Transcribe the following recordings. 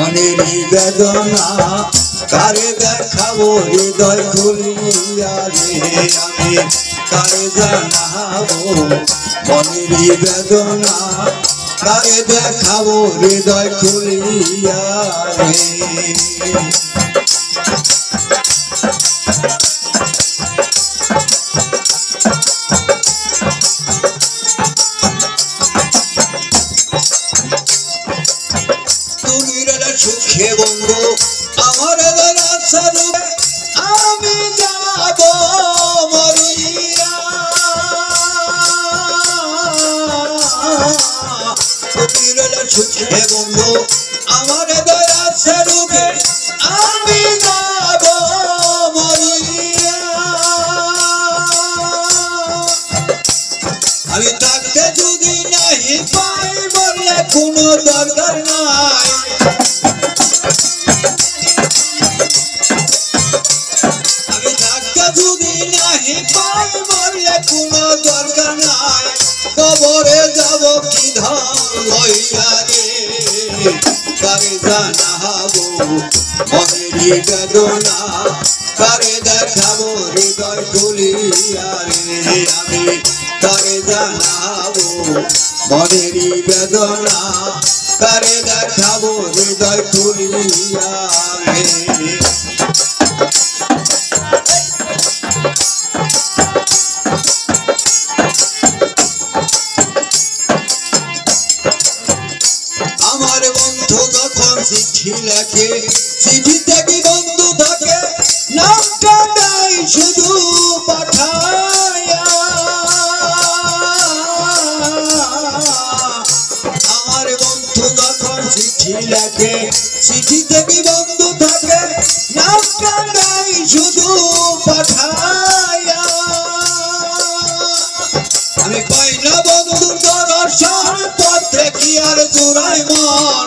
মনেরই বেদনা কারে দেখাবো হৃদয় খুলিয়া রে আমি কারে জানাবো মনেরই বেদনা কারে দেখাবো হৃদয় খুলিয়া রে সুখে বন্ধু আমার আমি যাব মরিয়া সুখে বন্ধু আমার দয়া স্বরূপে আমি যাব মরিয়া আমি থাকতে যদি নাহি পাই বললে কোনো দরকার নাই কবরে যাব কি ধাম লইয়া রে কারে জানাবো মনেরই বেদনা কারে দেখাবো হৃদয় খুলিয়া রে আমি কারে জানাবো মনেরই বেদনা কারে দেখাবো হৃদয় খুলিয়া রে আমার বন্ধু যখন চিঠি লেখে চিঠিতে কি বন্ধু থাকে নামটা নাই শুধু পাঠায়া আমার বন্ধু যখন চিঠি লেখে চিঠিতে কি বন্ধু থাকে নামটা নাই শুধু পাঠায়া আমি পাই না বন্ধুর দর্শন পত্রে কি আর জোড়ায় মন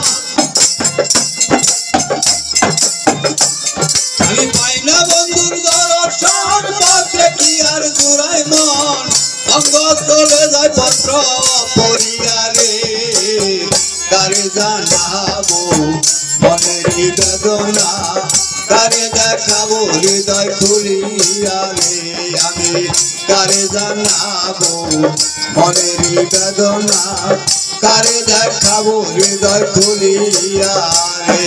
আমি পাই না বন্ধুর দর্শন পত্রে কি আর জোড়ায় মন অঙ্গ চলে যায় পত্র পড়িয়া রে কারে জানাবো মনেরই বেদনা কারে দেখাবো হৃদয় খুলিয়া রে আমি কারে জানাবো মনেরই বেদনা কারে দেখাবো হৃদয় খুলিয়া রে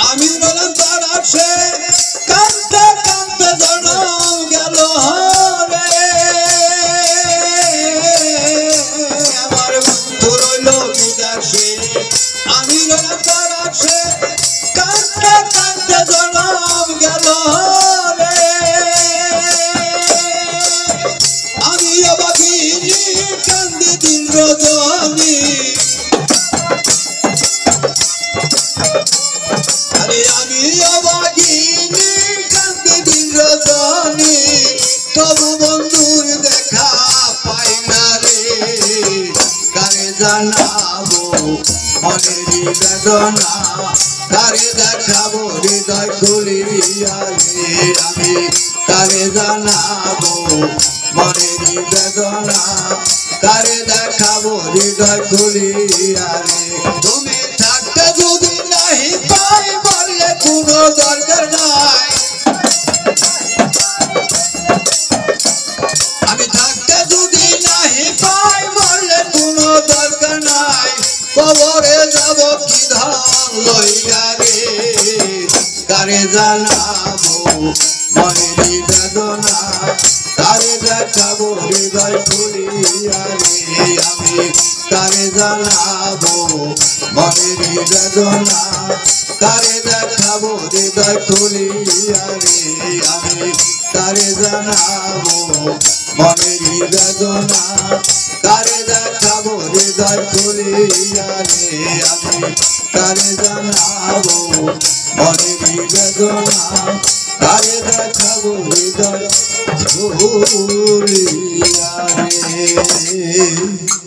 আমি রলাম তার আসে কাঁদতে কাঁদতে জনম গেল রে আমার বন্ধু রইল বিদেশে আমি রলাম তার আসে কাঁদতে কাঁদতে জনম গেল রে আমি অবাগিনী কান্দি দিন রজনী আমি অবাগিনী কান্দে দিন রজনী তবু বন্ধুর দেখা পাই না রে কারে জানাবো মনেরই বেদনা কারে দেখাবো হৃদয় খুলিয়া রে আমি কারে জানাবো মনেরই বেদনা কারে দেখাবো হৃদয় খুলিয়া রে তুমি থাকতে যদি নাহি পাই বললে কোনো দরকার নাই আমি থাকতে যদি নাহি পাই বললে কোনো দরকার নাই কবরে যাব কি ধাম লইয়া রে কারে জানাবো মনেরই বেদনা কারে দেখাবো হৃদয় খুলিয়া রে আমি কারে জানাবো মনেরই বেদনা কারে দেখাবো হৃদয় খুলিয়া রে আমি কারে জানাবো মনেরই বেদনা কারে দেখাবো হৃদয় খুলিয়া রে আমি কারে জানাবো মনেরই বেদনা কারে দেখাবো হৃদয় খুলিয়া রে